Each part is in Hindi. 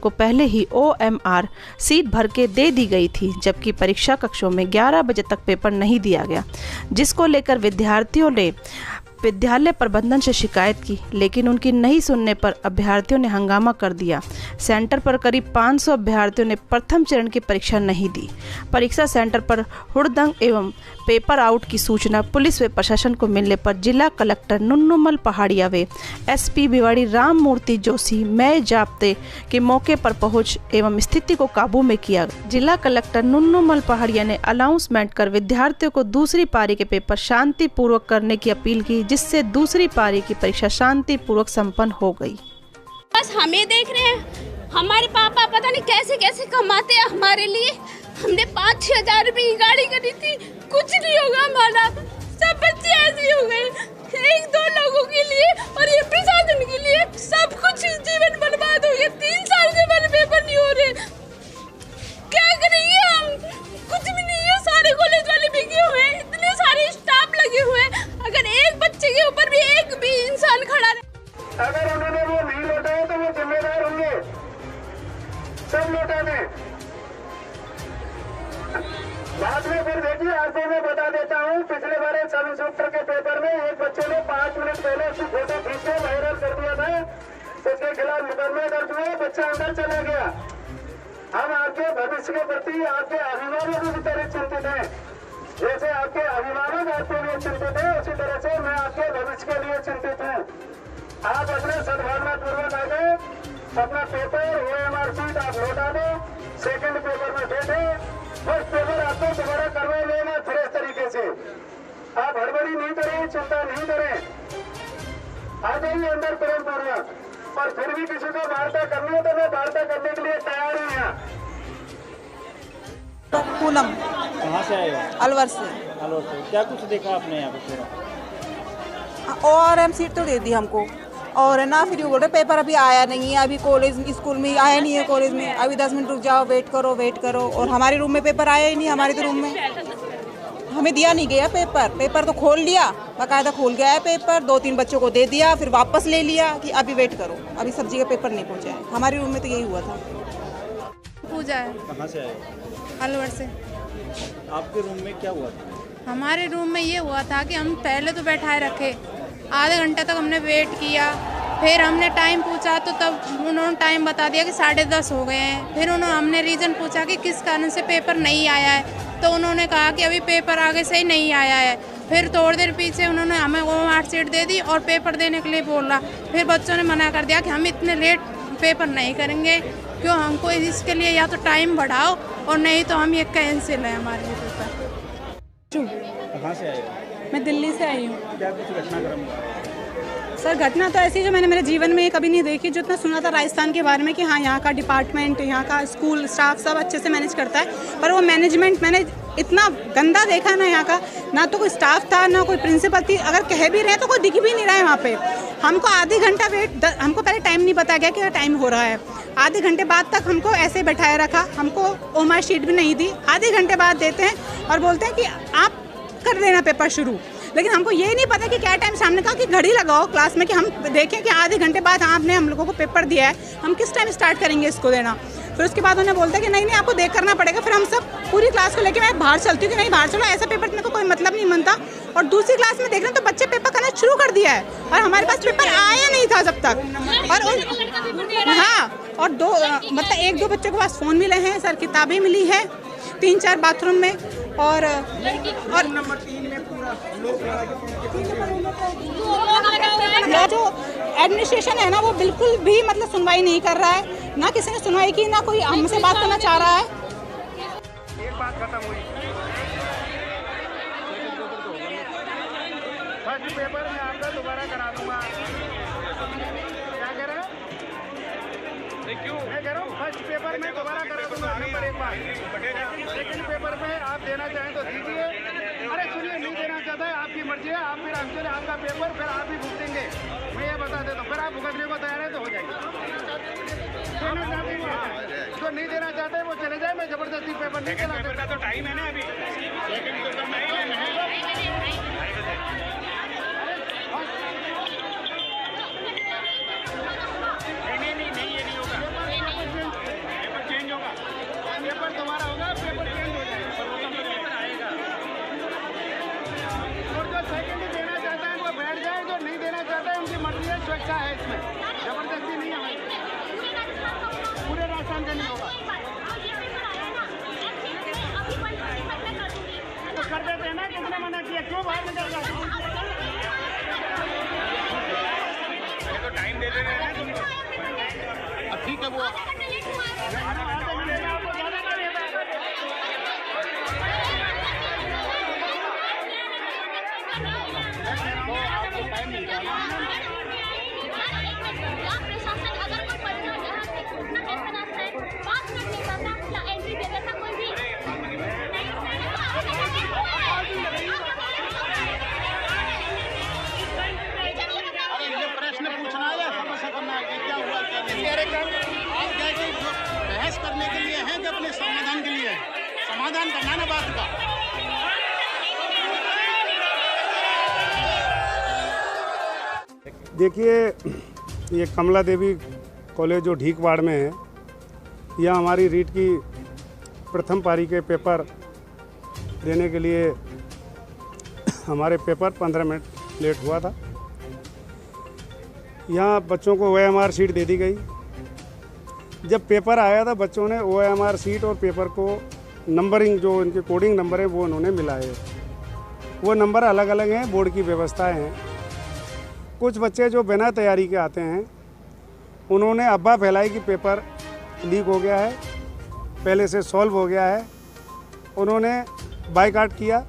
को पहले ही OMR सीट भर के दे दी गई थी, जबकि परीक्षा कक्षों में 11 बजे तक पेपर नहीं दिया गया, जिसको लेकर विद्यार्थियों ने विद्यालय प्रबंधन से शिकायत की, लेकिन उनकी नहीं सुनने पर अभ्यर्थियों ने हंगामा कर दिया। सेंटर पर करीब 500 अभ्यर्थियों ने प्रथम चरण की परीक्षा नहीं दी। परीक्षा सेंटर पर हुड़दंग एवं पेपर आउट की सूचना पुलिस व प्रशासन को मिलने पर जिला कलेक्टर नुन्नुमल पहाड़िया व SP भिवाड़ी राम मूर्ति जोशी मय जाप्ते के मौके पर पहुंच एवं स्थिति को काबू में किया। जिला कलेक्टर नुन्नुमल पहाड़िया ने अनाउंसमेंट कर विद्यार्थियों को दूसरी पारी के पेपर शांतिपूर्वक करने की अपील की, जिससे दूसरी पारी की परीक्षा शांतिपूर्वक संपन्न हो गई। बस हमें देख रहे हैं, हमारे पापा पता नहीं कैसे कैसे कमाते हैं हमारे लिए। हमने 5-6 हज़ार रुपए की गाड़ी करी थी, कुछ नहीं होगा हमारा। सब बच्चे ऐसे हो गए, 1-2 लोगों के लिए और ये प्रशासन के लिए सब कुछ जीवन बर्बाद हो गया। 3 साल से हमारे पेपर नहीं हो रहे, क्या करेंगे हम? कुछ भी नहीं है, सारे कॉलेज वाले बिके हुए हैं, इतने सारे स्टाफ लगे हुए हैं। अगर एक बच्चे के ऊपर भी एक भी इंसान खड़ा रहे, अगर उन्होंने वो नहीं लौटाए तो वो जिम्मेदार होंगे, सब लौटा दें। बाद में फिर देखिए, आपको मैं बता देता हूँ, पिछले बार सब इंस्पेक्टर के पेपर में एक बच्चे ने 5 मिनट पहले उसकी फोटो खींच के वायरल कर दिया था, उसके खिलाफ मुकदमा दर्ज हुआ, बच्चा अंदर चला गया। हम आपके भविष्य के प्रति आपके अभिभावकों की तरह चिंतित हैं। जैसे आपके अभिभावक आपके लिए चिंतित है, उसी तरह से मैं आपके भविष्य के लिए चिंतित हूँ। आप अपने सद्भावना पूर्वक आ गए, अपना पेपर OMR सीट आप लौटा दो, सेकंड पेपर में बैठे, फर्स्ट पेपर आपको दोबारा करवा लेना फ्रेश तरीके से। आप हड़बड़ी नहीं करें, चिंता नहीं करें, आ जाइए अंदर प्रेम पूर्वक। और फिर भी किसी को वार्ता करनी हो तो मैं वार्ता करने के लिए तैयार हूँ। यहाँ पूनम कहाँ से आए हो? अलवर से। अलवर से क्या कुछ देखा आपने यहाँ पे? ORM सीट तो दे दी हमको, और है ना, फिर ये बोल रहे पेपर अभी आया नहीं है, अभी कॉलेज स्कूल में आया नहीं है, कॉलेज में अभी 10 मिनट रुक जाओ, वेट करो। और हमारे रूम में पेपर आया ही नहीं, हमारे तो रूम में हमें दिया नहीं गया पेपर तो खोल लिया, बाकायदा खोल गया है पेपर, 2-3 बच्चों को दे दिया, फिर वापस ले लिया कि अभी वेट करो, अभी सब्जी का पेपर नहीं पहुँचा है। हमारे रूम में तो यही हुआ था। पूजा है। कहाँ से आए? अलवर से। आपके रूम में क्या हुआ था? हमारे रूम में ये हुआ था कि हम पहले तो बैठाए रखे, आधे घंटे तक हमने वेट किया, फिर हमने टाइम पूछा तो तब उन्होंने टाइम बता दिया कि 10:30 हो गए हैं। फिर हमने रीज़न पूछा कि किस कारण से पेपर नहीं आया है, तो उन्होंने कहा कि अभी पेपर आगे से ही नहीं आया है। फिर थोड़ी देर पीछे उन्होंने हमें OMR सीट दे दी और पेपर देने के लिए बोला। फिर बच्चों ने मना कर दिया कि हम इतने लेट पेपर नहीं करेंगे, क्यों, हमको इसके लिए या तो टाइम बढ़ाओ और नहीं तो हम ये कैंसिल है हमारे लिए पेपर। कहाँ से आए हो? मैं दिल्ली से आई हूँ। क्या कुछ घटनाक्रम? सर घटना तो ऐसी जो मैंने मेरे जीवन में कभी नहीं देखी, जितना सुना था राजस्थान के बारे में कि हाँ यहाँ का डिपार्टमेंट, यहाँ का स्कूल स्टाफ सब अच्छे से मैनेज करता है, पर वो मैनेजमेंट मैंने इतना गंदा देखा ना, यहाँ का ना तो कोई स्टाफ था ना कोई प्रिंसिपल थी, अगर कह भी रहे हैं तो कोई दिख भी नहीं रहा है वहाँ पे। हमको आधे घंटा वेट, हमको पहले टाइम नहीं बताया गया कि टाइम हो रहा है, आधे घंटे बाद तक हमको ऐसे बैठाए रखा, हमको OMR शीट भी नहीं दी, आधे घंटे बाद देते हैं और बोलते हैं कि आप कर देना पेपर शुरू। लेकिन हमको ये नहीं पता कि क्या टाइम, सामने कहा कि घड़ी लगाओ क्लास में कि हम देखें कि आधे घंटे बाद आपने हम लोगों को पेपर दिया है, हम किस टाइम स्टार्ट करेंगे इसको देना। फिर उसके बाद उन्हें बोलते हैं कि नहीं आपको देख करना पड़ेगा। फिर हम सब पूरी क्लास को लेकर मैं बाहर चलती हूँ कि नहीं बाहर चलो, ऐसा पेपर देने को कोई मतलब नहीं बनता। और दूसरी क्लास में देख रहे हैं तो बच्चे पेपर करना शुरू कर दिया है और हमारे पास पेपर आया नहीं था जब तक। और हाँ, और 1-2 बच्चों के पास फ़ोन मिले हैं सर, किताबें मिली है 3-4 बाथरूम में, और नंबर 3 में पूरा जो एडमिनिस्ट्रेशन है ना, वो बिल्कुल भी मतलब सुनवाई नहीं कर रहा है, ना किसी ने सुनवाई की, ना कोई हमसे बात करना चाह रहा है। एक बात खत्म हुई, फर्स्ट पेपर में आपका दोबारा करा दूंगा। क्या कह रहे हो? क्यों मैं कह रहा हूँ, फर्स्ट पेपर में दोबारा करा दूंगा नंबर 1 बार। सेकंड पेपर में आप देना चाहें तो दीजिए। अरे सुनिए, नहीं देना चाहता है आपकी मर्जी है, आप फिर हमसे आपका पेपर फिर आप ही भुगतेंगे, मैं ये बता देता हूँ। फिर आप भुगतने को तैयार है तो हो जाएगी। जो नहीं देना चाहते वो चले जाए, मैं जबरदस्ती पेपर नहीं चला सकता। तो टाइम है ना अभी, सेकंड पेपर में नहीं ये नहीं होगा। ठीक है वो बहस करने के लिए है कि अपने समाधान के लिए है? समाधान करना ना बात का। देखिए, ये कमला देवी कॉलेज जो ढीकवाड़ में है, यह हमारी रीट की प्रथम पारी के पेपर देने के लिए हमारे पेपर 15 मिनट लेट हुआ था। यहाँ बच्चों को OMR सीट दे दी गई। जब पेपर आया था बच्चों ने OMR सीट और पेपर को नंबरिंग, जो इनके कोडिंग नंबर है वो उन्होंने मिलाए। वो नंबर अलग अलग हैं, बोर्ड की व्यवस्थाएं हैं। कुछ बच्चे जो बिना तैयारी के आते हैं उन्होंने अफवाह फैलाई कि पेपर लीक हो गया है, पहले से सॉल्व हो गया है। उन्होंने बायकॉट किया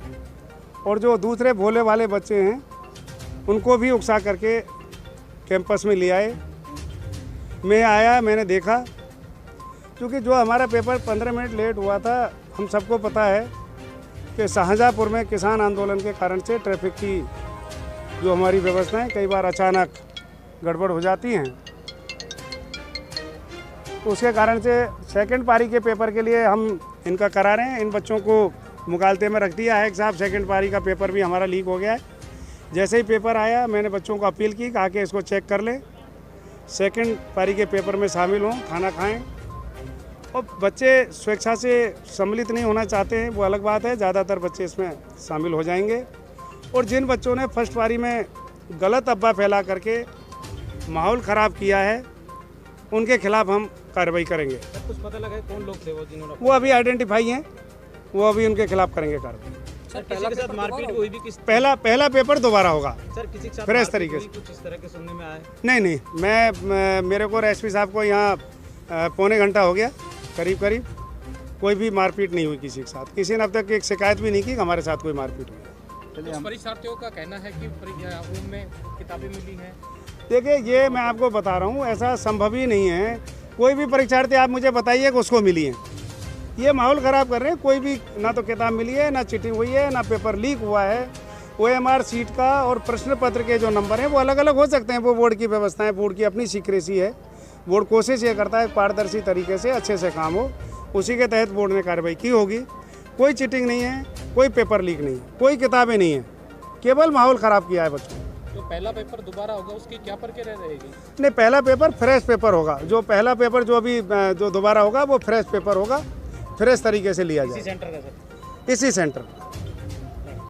और जो दूसरे भोले वाले बच्चे हैं उनको भी उकसा करके कैंपस में ले आए। मैं आया, मैंने देखा, क्योंकि जो हमारा पेपर 15 मिनट लेट हुआ था, हम सबको पता है कि शाहजहाँपुर में किसान आंदोलन के कारण से ट्रैफिक की जो हमारी व्यवस्थाएं कई बार अचानक गड़बड़ हो जाती हैं। तो उसके कारण से सेकंड पारी के पेपर के लिए हम इनका करा रहे हैं। इन बच्चों को मुगालते में रख दिया है कि साहब सेकंड पारी का पेपर भी हमारा लीक हो गया है। जैसे ही पेपर आया मैंने बच्चों को अपील की, कहा कि इसको चेक कर ले, सेकंड पारी के पेपर में शामिल हों, खाना खाएं। और बच्चे स्वेच्छा से सम्मिलित नहीं होना चाहते हैं, वो अलग बात है, ज़्यादातर बच्चे इसमें शामिल हो जाएंगे। और जिन बच्चों ने फर्स्ट पारी में गलत अफवाह फैला करके माहौल ख़राब किया है उनके खिलाफ हम कार्रवाई करेंगे। कुछ पता लगा है कौन लोग थे वो जिन्होंने? वो अभी आइडेंटिफाई हैं, वो अभी उनके खिलाफ करेंगे कार्रवाई। सर, किसी के साथ मारपीट हुई भी? किस पहला पेपर दोबारा होगा सर, किसी के साथ फ्रेश तरीके से? कुछ इस तरह के सुनने में आए? नहीं, मेरे को एसपी साहब को यहाँ पौने घंटा हो गया करीब, कोई भी मारपीट नहीं हुई किसी के साथ। किसी ने अब तक एक शिकायत भी नहीं की कि हमारे साथ कोई मारपीट हुई। कुछ परीक्षार्थियों का कहना है कि रूम में किताबें मिली हैं। देखिए, ये मैं आपको बता रहा हूँ, ऐसा संभव ही नहीं है। कोई भी परीक्षार्थी आप मुझे बताइए कि उसको मिली है। ये माहौल ख़राब कर रहे हैं। कोई भी ना तो किताब मिली है, ना चीटिंग हुई है, ना पेपर लीक हुआ है। OMR सीट का और प्रश्न पत्र के जो नंबर हैं वो अलग अलग हो सकते हैं। वो बोर्ड की व्यवस्थाएं, बोर्ड की अपनी सीक्रेसी है। बोर्ड कोशिश ये करता है पारदर्शी तरीके से अच्छे से काम हो, उसी के तहत बोर्ड ने कार्रवाई की होगी। कोई चीटिंग नहीं है, कोई पेपर लीक नहीं है, कोई किताबें नहीं है, केवल माहौल ख़राब किया है बच्चों ने। जो पहला पेपर दोबारा होगा उसकी क्या प्रक्रिया रहेगी? नहीं, पहला पेपर फ्रेश पेपर होगा। जो पहला पेपर जो दोबारा होगा वो फ्रेश पेपर होगा, फ्रेश तरीके से लिया जाए। इसी सेंटर का सर? इसी सेंटर।